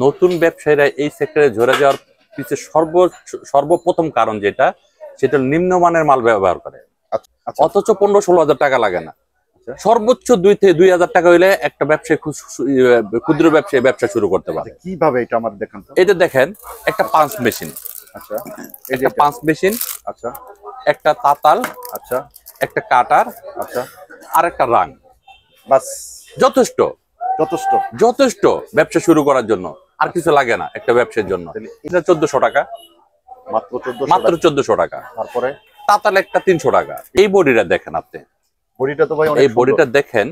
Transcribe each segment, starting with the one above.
নতুন ব্যবসায়ীরা এই সেক্টরে ঝরে যাওয়ার পিছনে সর্বপ্রথম কারণ সেটা নিম্নমানের মাল ব্যবহার করে। অথচ 15-16 হাজার টাকা লাগে না, সর্বোচ্চ 2,000 টাকা হইলে একটা ব্যবসায়ী ক্ষুদ্র ব্যবসায়ী ব্যবসা শুরু করতে পারে। কিভাবে এটা আমার দেখান তো। এটা দেখেন, একটা পাঞ্চ মেশিন, আচ্ছা, একটা পাঞ্চ মেশিন, আচ্ছা, একটা তাতাল, আচ্ছা, একটা কাটার, আচ্ছা, আর একটা রাং, বাস যথেষ্ট যথেষ্ট যথেষ্ট ব্যবসা শুরু করার জন্য। আর কিছু লাগে না একটা ব্যবসার জন্য। এটা 1400 টাকা, মাত্র 1400 টাকা। তারপরে তাতাল একটা 300 টাকা। এই বডিটা দেখেন আপনি, বডিটা তো ভাই এই বডিটা দেখেন,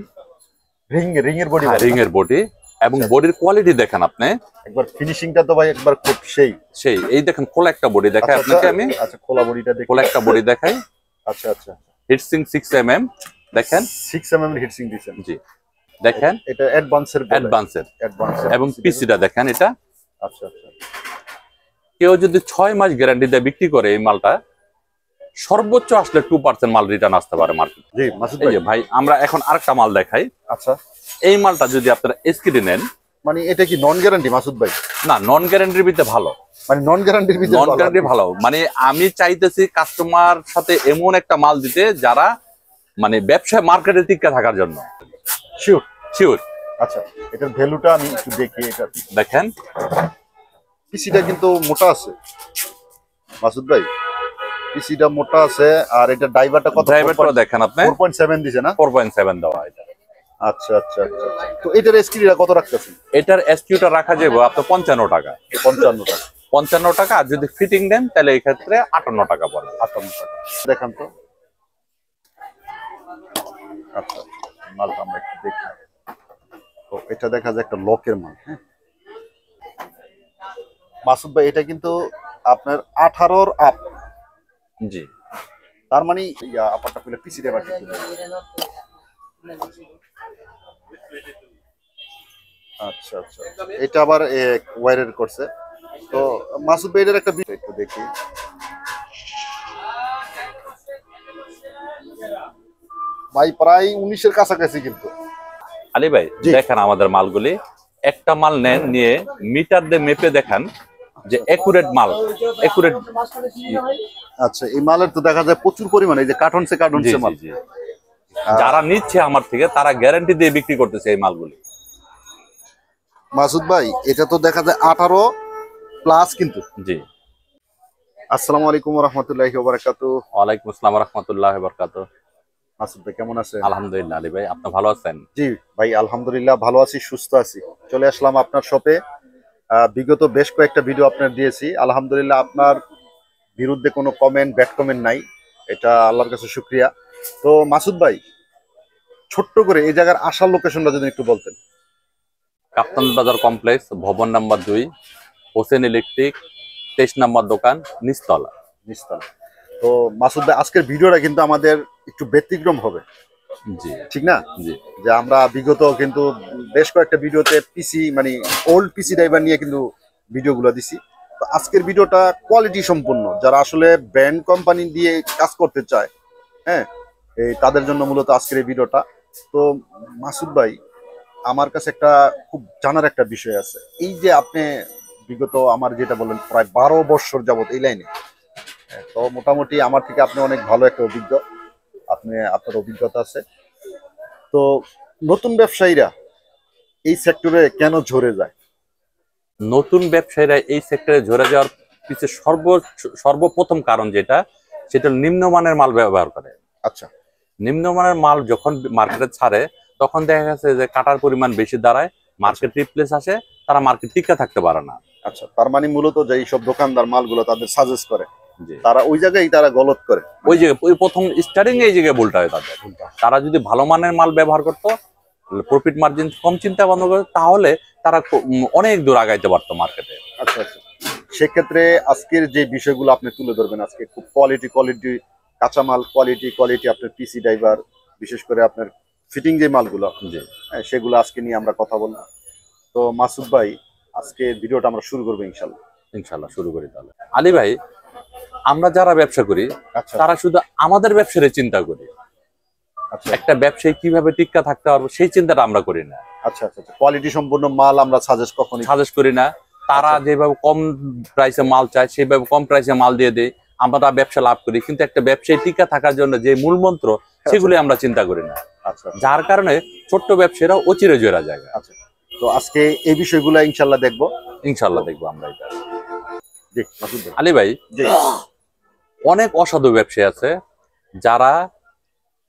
রিং এর বডি, রিং এর বডি, এবং বডির কোয়ালিটি দেখেন আপনি। একবার ফিনিশিংটা তো ভাই একবার খুব সেই এই দেখেন, খোলা একটা বডি দেখাই আপনাকে আমি। আচ্ছা, খোলা বডিটা দেখি, খোলা একটা বডি দেখাই। আচ্ছা আচ্ছা, হিটসিং 6mm দেখেন, 6mm এর হিটসিং দিয়েছেন। জি দেখেন, এটা অ্যাডভান্সের এবং পিসিটা দেখেন এটা। আচ্ছা আচ্ছা, কেউ যদি 6 মাস গ্যারান্টি দিয়ে বিক্রি করে এই মালটা, সর্বোচ্চ আসলে 2% মাল রিটার্ন আসতে পারে মার্কেট। জি মাসুদ ভাই, ভাই আমরা এখন আরেকটা মাল দেখাই। আচ্ছা, এই মালটা যদি আপনারা এসকিডি নেন, মানে এটা কি নন গ্যারান্টি মাসুদ ভাই? না, নন গ্যারান্টির ভিতরে ভালো, মানে নন গ্যারান্টির ভিতরে নন গ্যারান্টি ভালো। মানে আমি চাইতেছি কাস্টমার সাথে এমন একটা মাল দিতে যারা মানে ব্যবসা মার্কেটে টিকে থাকার জন্য শিওর শিওর। আচ্ছা, এটার ভ্যালুটা আমি একটু দেখি। এটা দেখেন, পিসিটা কিন্তু মোটা আছে মাসুদ ভাই, পিসিটা মোটা আছে। আর এটা ড্রাইভারটা কত? ড্রাইভারটা দেখেন আপনি, 4.7 দিছে না? 4.7 দেওয়া এটা। আচ্ছা আচ্ছা আচ্ছা, তো এটার এসকিউটা কত রাখতেছেন? এটার এসকিউটা রাখা যাবে আপনার 55 টাকা। 55 টাকা, 55 টাকা। আর যদি ফিটিং দেন তাহলে এই ক্ষেত্রে 58 টাকা পড়বে। 58 টাকা। দেখান তো। আচ্ছা, মালটা আমরা একটু দেখি। তো এটা দেখা যায় একটা লকের মাল। হ্যাঁ মাসুদ ভাই, এটা কিন্তু আপনার 18 আপ। জি, তার মানে আপারটা পেলে পিসি দেবার। আচ্ছা আচ্ছা, এটা আবার ওয়্যারের করছে। তো মাসুদ ভাই, এটার একটা বিষয় একটু দেখি। ভাই প্রায় 19-এর কাছাকাছি কিন্তু। আলী ভাই দেখেন আমাদের মালগুলি, একটা মাল নেন, নিয়ে মিটার দিয়ে মেপে দেখান যে একুরেট মাল, একুরেট। আচ্ছা, এই মালের তো দেখা যায় প্রচুর পরিমাণে, এই যে কার্টনসে মাল। যারা নিচ্ছে আমার থেকে তারা গ্যারান্টি দিয়ে বিক্রি করতেছে এই মালগুলি। মাসুদ ভাই, এটা তো দেখা যায় 18 প্লাস কিন্তু। জি। আসসালামু আলাইকুম ওয়া রাহমাতুল্লাহি ওয়া বারাকাতুহু। ওয়ালাইকুম আসসালাম ওয়া রাহমাতুল্লাহি ওয়া বারাকাতুহু। মাসুদ ভাই কেমন আছেন? আলহামদুলিল্লাহ। আলী ভাই, আপনি ভালো আছেন? জি ভাই, আলহামদুলিল্লাহ ভালো আছি, সুস্থ আছি। চলে আসলাম আপনার শপে। বিগত বেশ কয়েকটা ভিডিও আপনার দিয়েছি, আলহামদুলিল্লাহ আপনার বিরুদ্ধে কোনো কমেন্ট, ব্যাড কমেন্ট নাই, এটা আল্লাহর কাছে শুকরিয়া। তো মাসুদ ভাই, ছোট্ট করে এই জায়গার আসার লোকেশনটা যদি একটু বলতেন। কাপ্তান বাজার কমপ্লেক্স, ভবন নাম্বার 2, হোসেন ইলেকট্রিক, 23 নম্বর দোকান, নিচতলা। তো মাসুদ ভাই, আজকের ভিডিওটা কিন্তু আমাদের একটু ব্যতিক্রম হবে। জি, ঠিক না? জি। যে আমরা বিগত কিন্তু বেশ কয়েকটা ভিডিওতে পিসি মানে ওল্ড পিসি ড্রাইভার নিয়ে কিন্তু ভিডিওগুলো দিছি। তো আজকের ভিডিওটা কোয়ালিটি সম্পন্ন, যারা আসলে ব্র্যান্ড কোম্পানি দিয়ে কাজ করতে চায়, হ্যাঁ, এই তাদের জন্য মূলত আজকের এই ভিডিওটা। তো মাসুদ ভাই, আমার কাছে একটা খুব জানার একটা বিষয় আছে। এই যে আপনি বিগত আমার যেটা বললেন প্রায় 12 বছর যাবত এই লাইনে, তো মোটামুটি আমার থেকে আপনি অনেক ভালো একটা অভিজ্ঞ, আপনার অভিজ্ঞতা আছে। তো নতুন ব্যবসায়ীরা এই সেক্টরে কেন ঝরে যায়? নতুন ব্যবসায়ীরা এই সেক্টরে ঝরে যাওয়ার পিছনে সর্বপ্রথম কারণ সেটা নিম্নমানের মাল ব্যবহার করে। আচ্ছা, নিম্নমানের মাল যখন মার্কেটে ছাড়ে, তখন দেখা গেছে যে কাটার পরিমাণ বেশি দাঁড়ায়, মার্কেট রিপ্লেস আসে, তারা মার্কেট টিকে থাকতে পারে না। আচ্ছা, তার মানে মূলত যে সব দোকানদার মালগুলো তাদের সাজেস্ট করে, তারা ওই জায়গায় তারা গলত করে, ওই জায়গায় ওই প্রথম স্টার্টিং এই জায়গায় ভুলটা হয় তাদের। তারা যদি ভালো মানের মাল ব্যবহার করতো, প্রফিট মার্জিন কম চিন্তা বন্ধ করে, তাহলে তারা অনেক দূর আগাইতে পারতো মার্কেটে। আচ্ছা আচ্ছা, সেক্ষেত্রে আজকের যে বিষয়গুলো আপনি তুলে ধরবেন আজকে, খুব কোয়ালিটি কাঁচামাল, কোয়ালিটি আপনার পিসি ড্রাইভার, বিশেষ করে আপনার ফিটিং যে মালগুলো, সেগুলো আজকে নিয়ে আমরা কথা বলবো। তো মাসুদ ভাই, আজকে ভিডিওটা আমরা শুরু করবো ইনশাল্লাহ শুরু করি তাহলে। আলী ভাই, আমরা যারা ব্যবসা করি তারা শুধু আমাদের ব্যবসার চিন্তা করি। একটা ব্যবসায়ী কিভাবে টিকা থাকতে পারবো সেই চিন্তাটা আমরা করি না। আচ্ছা আচ্ছা, কোয়ালিটি সম্পূর্ণ মাল আমরা সাজেস্ট করি না। তারা যেভাবে কম প্রাইসে মাল চায় সেভাবে কম প্রাইসে মাল দিয়ে দেয়, আমরা ব্যবসা লাভ করি। কিন্তু একটা ব্যবসায়ী টিকা থাকার জন্য যে মূল মন্ত্র সেগুলি আমরা চিন্তা করি না। আচ্ছা, যার কারণে ছোট্ট ব্যবসায়ীরা অচিরে জোড়া যায়। আচ্ছা, তো আজকে এই বিষয়গুলো ইনশাল্লাহ দেখবো আমরা এটা। জি মাসুদ ভাই। আলী ভাই, জি, অনেক অসাধু ব্যবসায়ী আছে যারা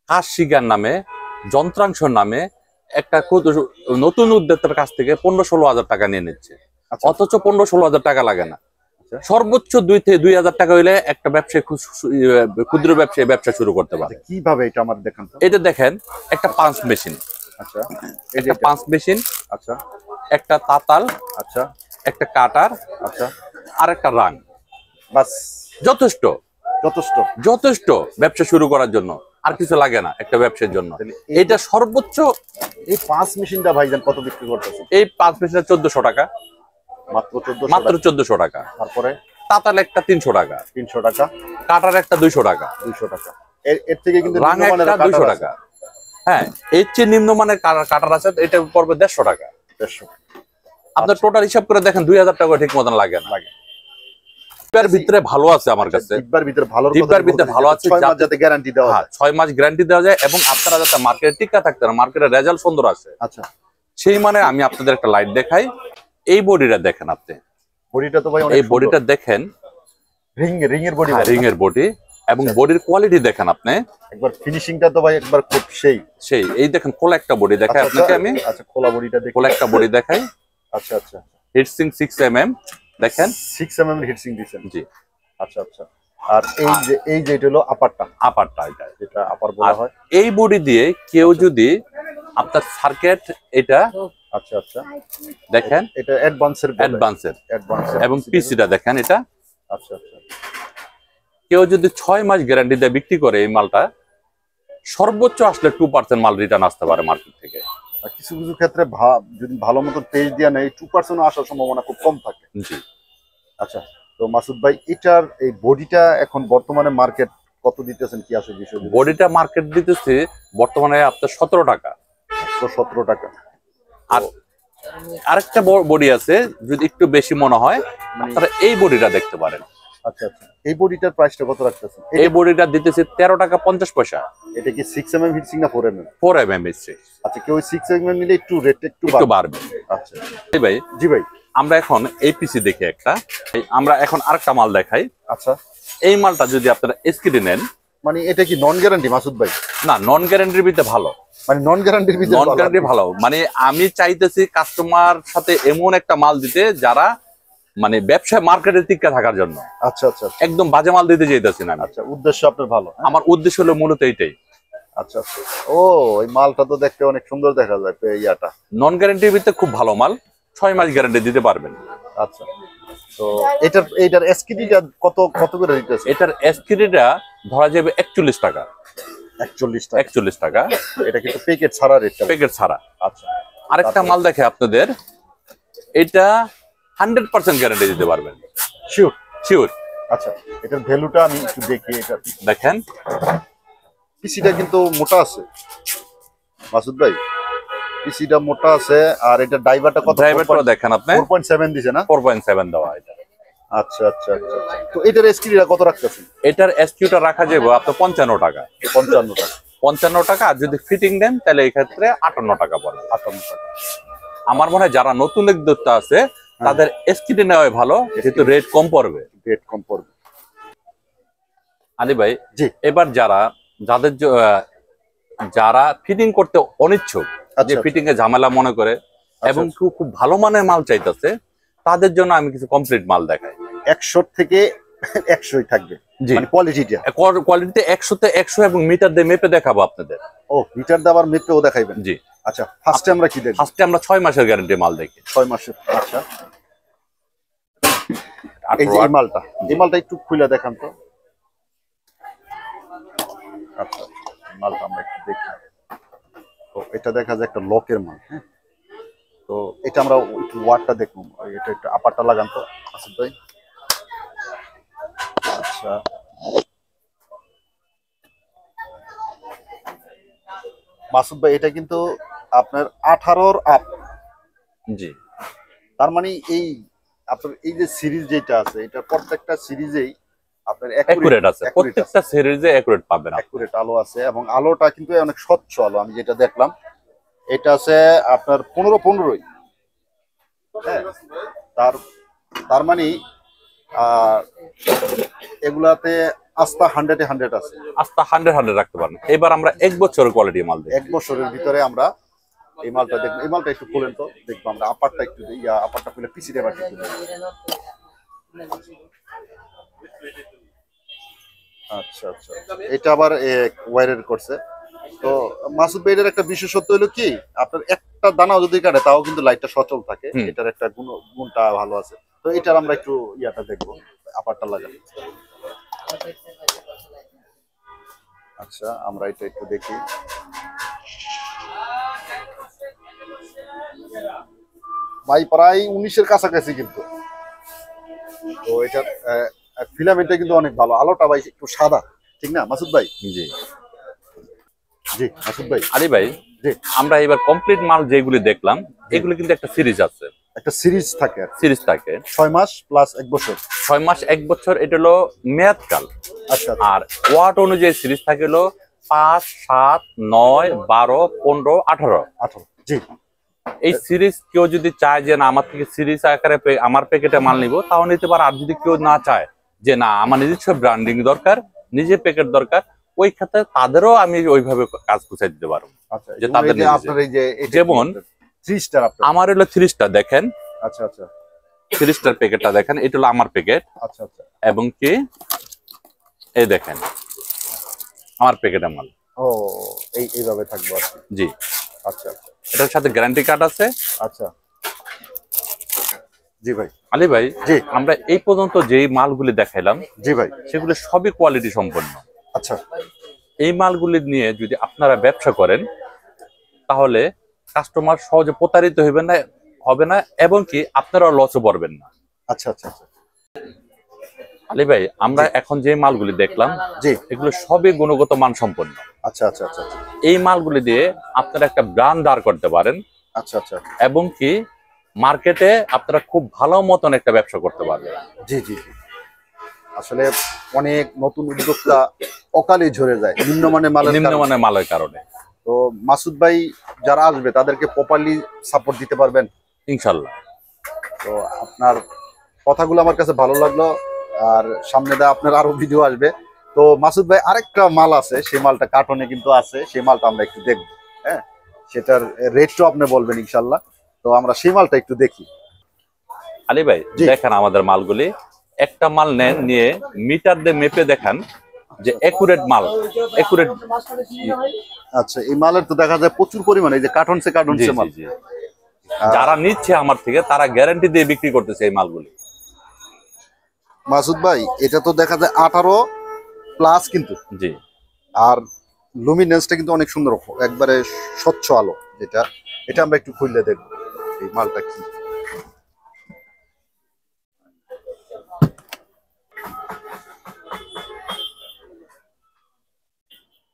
কাজ শিকার নামে, যন্ত্রাংশের নামে একটা নতুন উদ্যোক্তার কাছ থেকে 15-16 হাজার টাকা নিয়ে নিচ্ছে। আচ্ছা, অথচ 15-16 হাজার টাকা লাগে না। আচ্ছা। সর্বোচ্চ 2 হাজার টাকা হইলে একটা ব্যবসায়ী, ক্ষুদ্র ব্যবসায়ী ব্যবসা শুরু করতে পারে। কিভাবে এটা আমার দেখান তো। এটা দেখেন, একটা পাঞ্চ মেশিন, আচ্ছা, একটা পাঞ্চ মেশিন, আচ্ছা, একটা তাতাল, আচ্ছা, একটা কাটার, আচ্ছা, আর একটা রাং, বাস যথেষ্ট। যথেষ্ট যথেষ্ট ব্যবসা শুরু করার জন্য, আর কিছু লাগে না একটা ব্যবসার জন্য। এটা সর্বোচ্চ। এই 5 মেশিনটা ভাইজান কত বিক্রি করতেছে? এই 5 মেশিনটা 1400 টাকা, মাত্র 1400 টাকা। তারপরে তাতাল একটা 300 টাকা, 300 টাকা, কাটার একটা 200 টাকা, 200 টাকা। এর থেকে কিন্তু রাং একটা 200 টাকা। হ্যাঁ, এর চেয়ে নিম্নমানের কাটার আছে, এটা পড়বে 150 টাকা। 150। আপনার টোটাল হিসাব করে দেখেন 2000 টাকা ঠিক মতন লাগে না। ডিব্বার ভিতরে ভালো আছে আমার কাছে, ডিব্বার ভিতরে ভালো, ডিব্বার ভিতরে ভালো আছে, 6 মাস যাতে গ্যারান্টি দেওয়া হয়। 6 মাস গ্যারান্টি দেওয়া যায়, এবং আপনারা যাতে মার্কেটে টিকা থাকতে না, মার্কেটের রেজাল্ট সুন্দর আসে। আচ্ছা, সেই মানে আমি আপনাদের একটা লাইট দেখাই। এই বডিটা দেখেন আপনি, বডিটা তো ভাই অনেক এই বডিটা দেখেন, রিং এর বডি, রিং এর বডি, এবং বডির কোয়ালিটি দেখেন আপনি। একবার ফিনিশিংটা তো ভাই একবার খুব সেই। এই দেখেন, খোলা একটা বডি দেখাই আপনাকে আমি। আচ্ছা, খোলা বডিটা দেখি, খোলা একটা বডি দেখাই। আচ্ছা আচ্ছা, হিটসিং 6 mm দেখেন, 6 mm এর হিটসিং দিয়েছেন। জি, আচ্ছা আচ্ছা। আর এই যে এটা হলো আপারটা, যেটা আপার বলা হয়। এই বডি দিয়ে কেউ যদি আপনার সার্কিট, এটা আচ্ছা আচ্ছা, দেখেন, এটা অ্যাডভান্সের এবং পিসিটা দেখেন এটা। আচ্ছা আচ্ছা, কেউ যদি 6 মাস গ্যারান্টি দিয়ে বিক্রি করে এই মালটা, সর্বোচ্চ আসলে 2% মাল রিটার্ন আসতে পারে মার্কেট থেকে। আর কিছু কিছু ক্ষেত্রে যদি ভালো মতো পেজ দেওয়া নেই, 2% আসার সম্ভাবনা খুব কম থাকে। জি। আচ্ছা, তো মাসুদ ভাই, এটার এই বডিটা এখন বর্তমানে মার্কেট কত দিতেছেন, কি আসলে বিষয়? বডিটা মার্কেট দিতেছে বর্তমানে আপনার 17 টাকা। 17 টাকা। আর আরেকটা বডি আছে, যদি একটু বেশি মনে হয় আপনারা এই বডিটা দেখতে পারেন। আচ্ছা আচ্ছা, এই বডিটার প্রাইসটা কত রাখতেছেন? এই বডিটা দিতেছে 13 টাকা 50 পয়সা। এটা কি 6 mm হিটসিং না 4 mm? 4 mm heat sink. আচ্ছা, কেউ 6 mm নিলে একটু রেট একটু বাড়বে। আচ্ছা ভাই, জি ভাই, আমরা এখন এই পিসি দেখি একটা, আমরা এখন আরেকটা মাল দেখাই। আচ্ছা, এই মালটা যদি আপনারা এসকিডি নেন, মানে এটা কি নন গ্যারান্টি মাসুদ ভাই? না, নন গ্যারান্টির ভিতরে ভালো, মানে নন গ্যারান্টির ভিতরে নন গ্যারান্টি ভালো। মানে আমি চাইতেছি কাস্টমার সাথে এমন একটা মাল দিতে যারা মানে ব্যবসা মার্কেটে টিকে থাকার জন্য। আচ্ছা আচ্ছা, একদম বাজে মাল দিতে চাইতেছি না। আচ্ছা, উদ্দেশ্য আপনার ভালো। আমার উদ্দেশ্য হলো মূলত এইটাই। আচ্ছা আচ্ছা, ও এই মালটা তো দেখতে অনেক সুন্দর দেখা যায়, ইয়াটা নন গ্যারান্টির ভিতরে খুব ভালো মাল, 6 মাস গ্যারান্টি দিতে পারবেন। আচ্ছা, তো এটার এসকিডিটা কত করে দিতেছে? এটার এসকিডিটা ধরা যাবে 41 টাকা। 41 টাকা। এটা কিন্তু প্যাকেট ছাড়া রেট, প্যাকেট ছাড়া। আচ্ছা, আরেকটা মাল দেখে আপনাদের, এটা 100% গ্যারান্টি দিতে পারবেন। শিওর। আচ্ছা, এটার ভ্যালুটা আমি একটু দেখি। এটা দেখেন, পিসিটা কিন্তু মোটা আছে মাসুদ ভাই, পিসিটা মোটা আছে। আর এটা ড্রাইভারটা কত? ড্রাইভারটা দেখেন আপনি, 4.7 দিছে না? 4.7 দেওয়া এটা। আচ্ছা আচ্ছা আচ্ছা, তো এটার এসকিডিটা কত রাখতেছেন? এটার এসকিউটা রাখা যাবে আপনার 55 টাকা। 55 টাকা। 55 টাকা। আর যদি ফিটিং দেন তাহলে এই ক্ষেত্রে 58 টাকা পড়বে। 58 টাকা। আমার মনে হয় যারা নতুন উদ্যোক্তা আছে তাদের এসকিডি নেওয়াই ভালো, যেহেতু রেট কম পড়বে। আলী ভাই, জি, এবার যারা ফিটিং করতে অনিচ্ছুক, যে ফিটিং এ ঝামেলা মনে করে এবং খুব ভালো মানের মাল চাইতেছে, তাদের জন্য আমি কিছু কমপ্লিট মাল দেখাই। 100 থেকে 100ই থাকবে, মানে কোয়ালিটিতে 100 তে 100 এবং মিটার দিয়ে মেপে দেখাবো আপনাদের। ও, মিটার দিয়ে আবার মেপেও দেখাইবেন? জি। আচ্ছা, ফার্স্টে আমরা কি দেখব? ফার্স্টে আমরা 6 মাসের গ্যারান্টি মাল দেখি। 6 মাসের। আচ্ছা, এই যে এই মালটা একটু খুলে দেখান তো। আচ্ছা, মালটা আমরা একটু দেখি। তো এটা দেখা যায় একটা লকের মাল। হ্যাঁ, তো এটা আমরা একটু ওয়াটটা দেখুন। এটা একটু আপারটা লাগান তো আসিফ ভাই। আচ্ছা, মাসুদ ভাই, এটা কিন্তু আপনার 18-র আপ। জি, তার মানে এই আপনার এই যে সিরিজ যেটা আছে এটা প্রত্যেকটা সিরিজেই আপনার অ্যাকুরেট আছে, প্রত্যেকটা সিরিজে অ্যাকুরেট পাবেন। অ্যাকুরেট আলো আছে এবং আলোটা কিন্তু অনেক স্বচ্ছ আলো। আমি যেটা দেখলাম এটা আছে আপনার 15-15ই। হ্যাঁ, তার তার মানে এগুলাতে আস্থা 100-এ 100 আছে, আস্থা 100 রাখতে পারেন। এবার আমরা 1 বছরের কোয়ালিটি মাল দিই। 1 বছরের ভিতরে আমরা এই মালটা দেখবো। এই মালটা একটু খুলেন তো দেখবো আমরা। আপারটা একটু আপারটা খুলে পিসি দেবার একটু। আচ্ছা আচ্ছা, এটা আবার ওয়্যারের করছে। তো মাসুদ ভাই এর একটা বিশেষত্ব হলো কি, আপনার একটা দানাও যদি কাটে তাও কিন্তু লাইটটা সচল থাকে। এটার একটা গুণটা ভালো আছে। তো এটার আমরা একটু ইয়াটা দেখবো, আপারটা লাগাই। আচ্ছা, আমরা এটা একটু দেখি। ভাই প্রায় 19-এর কাছাকাছি কিন্তু। তো এটা ফিলামেন্টটা কিন্তু অনেক ভালো। আলোটা ভাই একটু সাদা, ঠিক না মাসুদ ভাই? জি জি মাসুদ ভাই। আলী ভাই, জি, আমরা এবার কমপ্লিট মাল যেগুলি দেখলাম এগুলো কিন্তু একটা সিরিজ আছে, একটা সিরিজ থাকে। সিরিজ থাকে 6 মাস প্লাস 1 বছর। 6 মাস 1 বছর, এটা হলো মেয়াদকাল। আচ্ছা, আর ওয়াট অনুযায়ী সিরিজ থাকে হলো 5, 7, 9, 12, 15, 18। 18। জি, এই সিরিজ কেউ যদি চায় যে না আমার থেকে সিরিজ আকারে আমার প্যাকেটে মাল নিব, তাও নিতে পারে। আর যদি কেউ না চায় যে না আমার নিজস্ব ব্র্যান্ডিং দরকার, নিজে প্যাকেট দরকার, ওই ক্ষেত্রে তাদেরও আমি ওইভাবে কাজ গুছাই দিতে পারবো। আচ্ছা, যে তাদের আপনার এই যে যেমন 3 স্টার আপনার। আমার হলো 3 স্টার দেখেন। আচ্ছা আচ্ছা, 3 স্টার প্যাকেটটা দেখেন, এটা হলো আমার প্যাকেট। আচ্ছা আচ্ছা, এবং কি এই দেখেন আমার প্যাকেটের মাল। ও এইভাবে থাকবো আর কি। জি, আচ্ছা আচ্ছা, এটার সাথে গ্যারান্টি কার্ড আছে। আচ্ছা জি ভাই। আলী ভাই, জি, আমরা এই পর্যন্ত যেই মালগুলি দেখাইলাম জি ভাই, সেগুলো সবই কোয়ালিটি সম্পন্ন। আচ্ছা এই মালগুলি নিয়ে যদি আপনারা ব্যবসা করেন তাহলে কাস্টমার সহজে প্রতারিত হবে না এবং কি আপনারাও লসও পড়বেন না। আচ্ছা আচ্ছা আচ্ছা। আলী ভাই, আমরা এখন যে মালগুলি দেখলাম জি, এগুলো সবই গুণগত মান সম্পন্ন। আচ্ছা আচ্ছা আচ্ছা, এই মালগুলি দিয়ে আপনারা একটা ব্র্যান্ড দাঁড় করতে পারেন আচ্ছা আচ্ছা, এবং কি মার্কেটে আপনারা খুব ভালো মতন একটা ব্যবসা করতে পারবেন। জি জি জি। আসলে অনেক নতুন উদ্যোক্তা অকালে ঝরে যায় নিম্নমানের মালের কারণে। তো মাসুদ ভাই যারা আসবে তাদেরকে প্রপারলি সাপোর্ট দিতে পারবেন ইনশাল্লাহ। তো আপনার কথাগুলো আমার কাছে ভালো লাগলো। আর সামনে আপনার আরো ভিডিও আসবে। তো মাসুদ ভাই আরেকটা মাল আছে, সেই মালটা কার্টনে কিন্তু আছে, সেই মালটা আমরা একটু দেখবো। হ্যাঁ, সেটার রেটটাও আপনি বলবেন ইনশাল্লাহ। তো আমরা সেই মালটা একটু দেখি। আলী ভাই দেখেন আমাদের মালগুলি, একটা মাল নেন, নিয়ে মিটার দিয়ে মেপে দেখান যে একুরেট মাল, একুরেট। আচ্ছা, এই মালের তো দেখা যায় প্রচুর পরিমাণে, এই যে কার্টনসে মাল। যারা নিচ্ছে আমার থেকে তারা গ্যারান্টি দিয়ে বিক্রি করতেছে এই মালগুলি। মাসুদ ভাই এটা তো দেখা যায় 18 প্লাস কিন্তু। জি, আর লুমিনেন্সটা কিন্তু অনেক সুন্দর, একবারে স্বচ্ছ আলো। এটা আমরা একটু খুললে দেখব এই মালটা কি।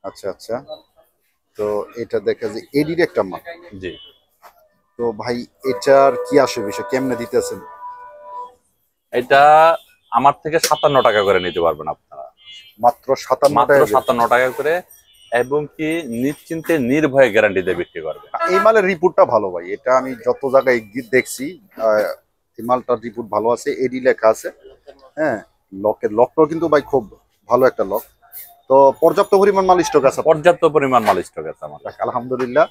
আচ্ছা আচ্ছা, তো এটা দেখা যায় এডির একটা মাল। জি। তো ভাই এটার কি আসে বিষয়, কেমনে দিতেছেন? এটা আমার থেকে 57 টাকা করে নিতে পারবেন আপনারা, মাত্র 57 টাকা করে, এবং কি নিশ্চিন্তে নির্ভয়ে গ্যারান্টি দিয়ে বিক্রি করবে। এই মালের রিপোর্টটা ভালো ভাই, এটা আমি যত জায়গায় দেখছি এই মালটার রিপোর্ট ভালো আছে, এডি লেখা আছে। হ্যাঁ, লকটাও কিন্তু ভাই খুব ভালো একটা লক। তো পর্যাপ্ত পরিমাণ মাল স্টক আছে? পর্যাপ্ত পরিমাণ মাল স্টক আছে আমার, আলহামদুলিল্লাহ।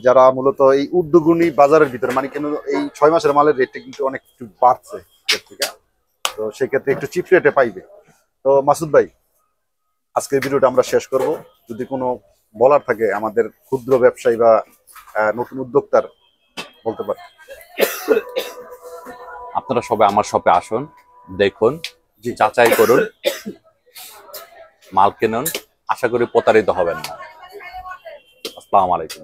যারা মূলত এই উর্দুগুনি বাজারের ভিতরে, মানে কেন এই 6 মাসের মালের রেটটা কিন্তু অনেক একটু বাড়ছে, ঠিক আছে? তো সেক্ষেত্রে একটু চিপ রেটে পাইবে। তো মাসুদ ভাই আজকের ভিডিওটা আমরা শেষ করব। যদি কোনো বলার থাকে আমাদের ক্ষুদ্র ব্যবসায়ী বা নতুন উদ্যোক্তার, বলতে পারেন। আপনারা সবাই আমার শপে আসুন, দেখুন, যাচাই করুন, মাল কিনুন, আশা করি প্রতারিত হবেন না। আসসালামু আলাইকুম।